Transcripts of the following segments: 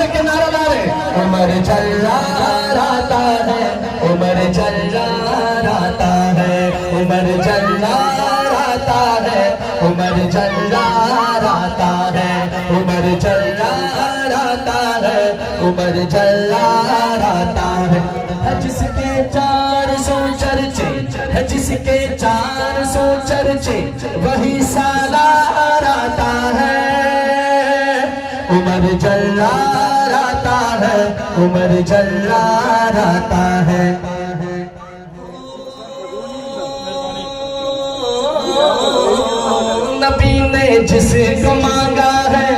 के नारा ला रहे। उमर जल्लाता है, उमर जल्लाता है, उमर जल्लाता है, उमर जल्लाता है, उमर जल्लाता है, उमर जल्लाता है। जिसके 400 चर्चे है, जिसके 400 चर्चे वही सालार आता है। उमर जल्लार आता है, उमर जल्लार आता है। नबी ने जिसको मांगा है,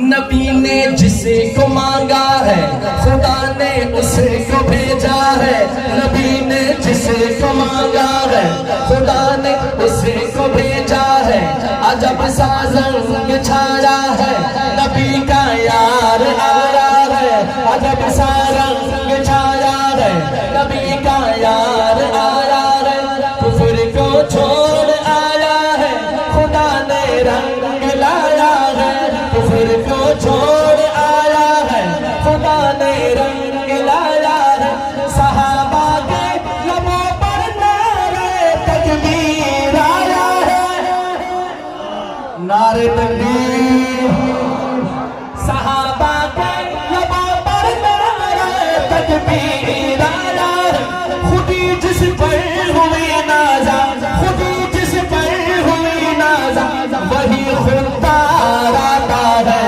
नबी ने जिसको मांगा है, खुदा ने उसको भेजा है। नबी ने जिसको मांगा है, खुदा ने उसको भेजा है। अजब सा रंग छाया है, नबी का यार आया है। अजब सा रंग छाया है, नबी का यार आया है। कुफ्र को छोड़ आया है, खुदा ने रंग लाया है। कुफ्र को छोड़ आया है, खुदा ने रंग लाया है। सहाबा के लबों पर नारे तकबीर आया है, नारे तकबीर। सहाबा के लबों पर नारे तकबीर आया है। खुदी जिस पर हुई नाजा, खुदी जिस पर हुई नाजा, वही खुदार आता है।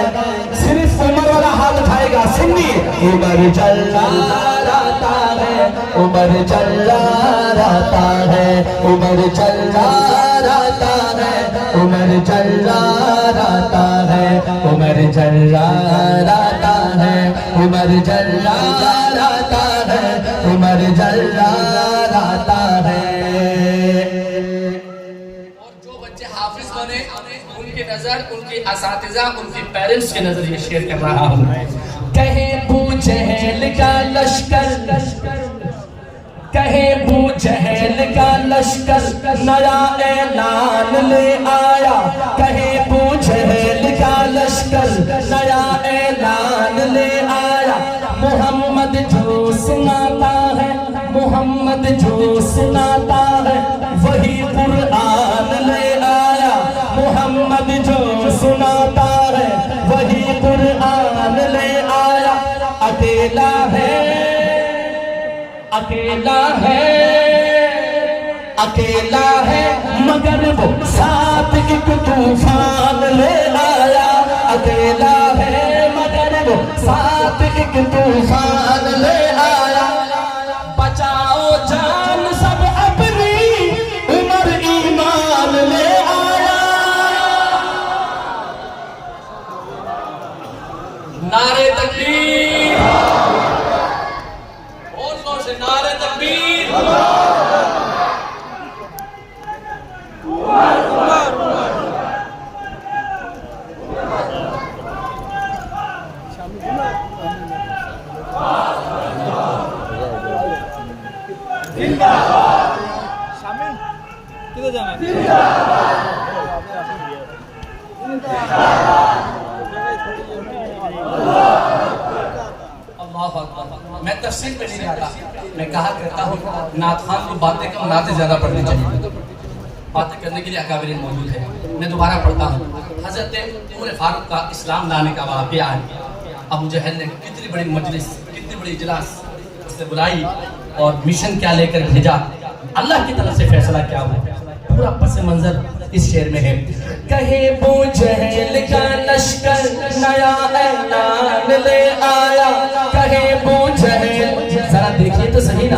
सिर्फ उमर वाला हाथ उठाएगा, सुनिए। उमर जल्लार आता है, उमर जल्लार आता है, उमर जल्लार आता है, उमर जल्लार आता है, उमर जल्लार आता है, उमर जल्लार आता है, उमर जल्लार आता है। और जो बच्चे हाफिज बने, उनकी नजर, उनके असातिज़ा, उनके पेरेंट्स के नजर ये शेयर कर रहा हूँ। कहे बू जहल का लश्कर, कहे बू जहल का लश्कर नया ऐलान ले आया। कहे बू जहल का लश्कर नया ऐलान ले आया। मोहम्मद जो सुनाता है, मोहम्मद जो सुनाता है, वही कुरान ले आया। मोहम्मद जो सुनाता है, वही कुरान ले आया। अकेला है, अकेला है, अकेला है, मगर वो साथ एक तूफान ले आया। अकेला है, मगर वो साथ एक तूफान ले आया। बचाओ जान सब अपनी, उमर ईमान ले आया। नारे तकबीर, और जोर से नारे तकबीर। किधर जाना है? मैं तफसील पे नहीं आता, मैं कहा करता हूँ नात खान को बातें कम, नाते ज्यादा पढ़नी चाहिए। बातें करने के लिए अकाबिरीन मौजूद है। मैं दोबारा पढ़ता हूँ। हजरत उमर फारूक का इस्लाम लाने का वाक़या है। अबू जहल ने कितनी बड़ी मजलिस, कितनी बड़ी इजलास उसने बुलाई और मिशन क्या लेकर भेजा, अल्लाह की तरफ से फैसला क्या हुआ, पूरा पस मंजर इस शेर में है। कहे बू जहल का लश्कर नया ऐलान ले आया। कहे बू जहल, जरा देखिए तो सही ना,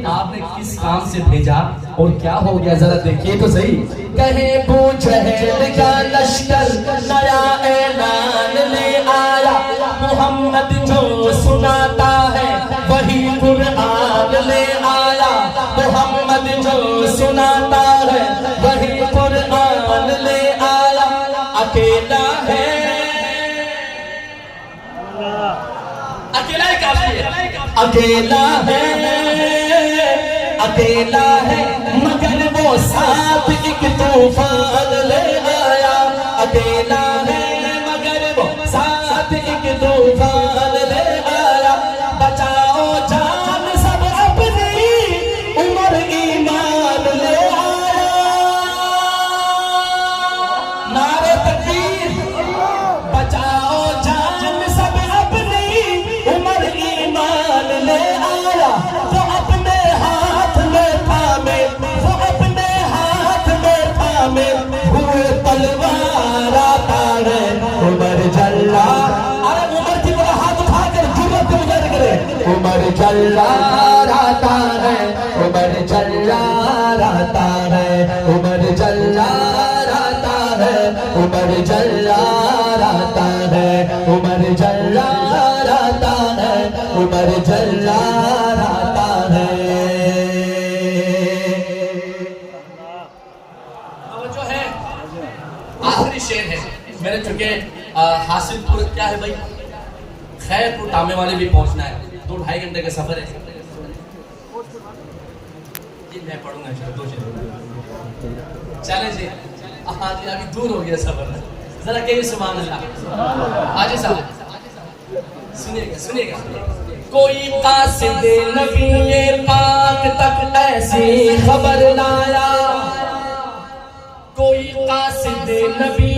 आपने किस काम से भेजा और क्या हो गया, जरा देखिए तो सही। कहे बू जहल का लश्कर नया ऐलान ले आया। मोहम्मद जो सुनाता है, वही कुरान ले आया। मोहम्मद जो सुनाता है, वही कुरान ले आया। अकेला है, अकेला ही काफी है। अकेला है, अकेला है, मगर वो साथ एक तूफान ले आया। अकेला जल्ला रहता है, उमर जल्ला रहता है, उमर जल्ला रहता है, उमर जल्ला रहता है, उमर जल्ला रहता है, उमर जल्ला रहता है। जो है आखिरी शेर है मेरे, चूंकि हासिलपुर क्या है भाई, खैरपुर टामे वाले भी पहुंचना है, 2-2.5 घंटे का सफर है। जी मैं पढ़ूंगा चले जी। हाँ जी अभी दूर हो गया सफर, जरा कहिए सुभान अल्लाह। हाजी साहब सुनिएगा सुनिएगा। कोई कासिद नबी पाक तक ऐसी खबर लाया, कोई कासिद नबी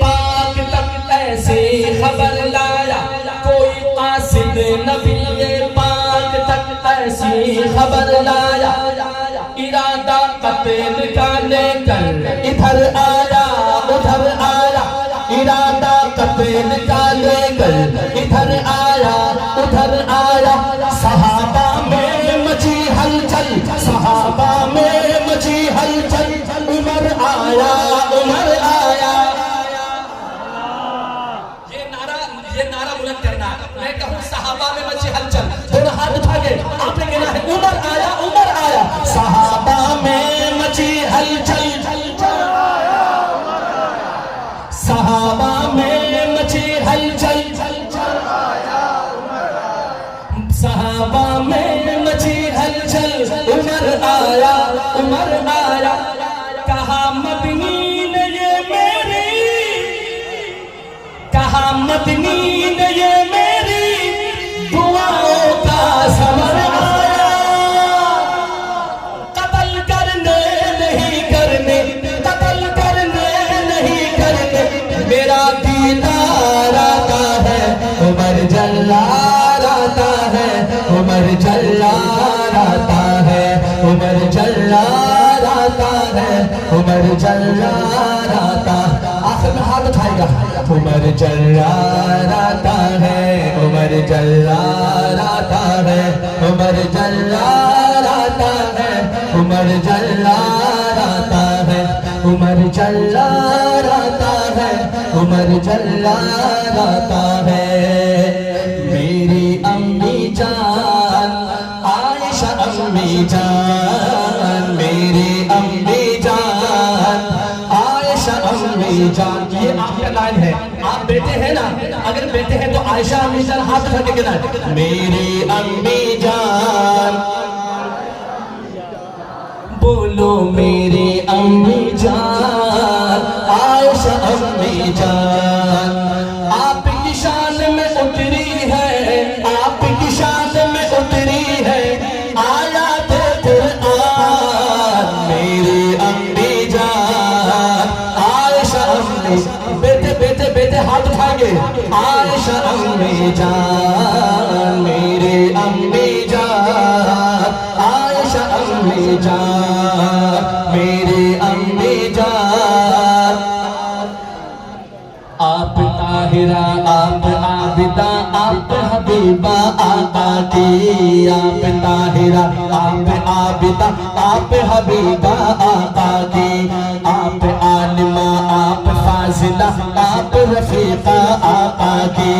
पाक तक ऐसी खबर लाया, कोई कासिद नबी पाक तक ऐसी खबर लाया, इरादा कत्ल का लेकर इधर आया उधर आया, इरादा कत्ल का लेकर इधर आया उधर आया, सहाबा में मची हलचल, सहाबा में मची हलचल, उमर आया उमर आया। ये नारा बुलंद करना, मैं कहूँ सहाबा में मची हलचल, थोड़ा हाथ उठा के आपने कहना है उमर आया उमर आया, सहाबा में मची हलचल, सहाबा में मची हलचल, सहाबा में मची हलचल, उमर आया उमर आया। कहा मदनी ने ये मेरी, कहा मदनी ने ये मेरी दुआओं का समर आया, कत्ल करने नहीं करने, कत्ल करने नहीं करने, मेरा दीदार आता है, उमर जल्ला आता है, उमर जल्ला आता है, उमर जल्ला आता है, उमर जल्ला आता। आखिर में हाथ उठाएगा, उमर जल्ला आता है, उमर जल्ला आता है, उमर जल्ला आता है, उमर जल्ला आता है, उमर जल्ला आता है, उमर जल्ला आता है। मेरी अम्मी जान आयशा अम्मी जान, मेरी अम्मी जान आयशा अम्मी जान, ये आपका लाइन है, आप बेटे हैं ना, अगर बेटे हैं तो आयशा अम्मी जान हाथ उठा के कहना, मेरी अम्मी जान, बोलो मेरी अम्मी जान आयशा अम्मी जान, आपकी शान में उतरी है, आपकी शान में उतरी है आयात कुरान, मेरी अम्मी जान आयशा अम्मी, बेटे बेटे बेटे हाथ उठाएंगे, आयशा अम्मी जान, मेरी अम्मी जान आयशा अम्मी जान, मेरी अम्मी जान। आप ताहिरा आप आबिदा आप हबीबा आका की, आप ताहिरा आप आबिदा आप हबीबा आका की, आप आलिमा आप फाजिला आप रफीका आका की,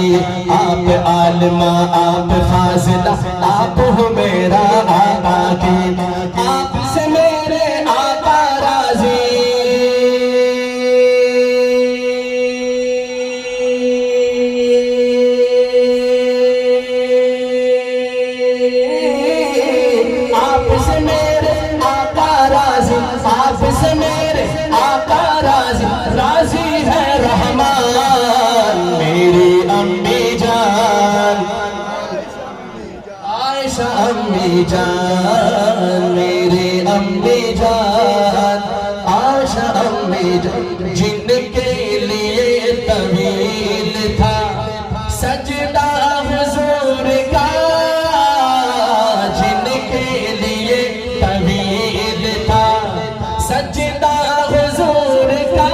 आप आलिमा आप फाजिला आप हो मेरा आका की, आपसे मेरे आका राजी, आपसे मेरे आका राजी, आपसे मेरे आका राजी, राजी है रहमान, मेरी अम्मी जान आयशा अम्मी जान, मेरी अम्मी जान आयशा अम्मी जान, जिनके लिए तवील था सजदा हुजूर का, जिनके लिए तवील था सजदा हुजूर का,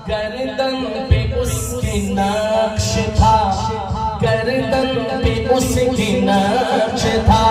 गर्दन पे उसकी नक्श था, गर्दन गर्दन पे उसकी नक्श था,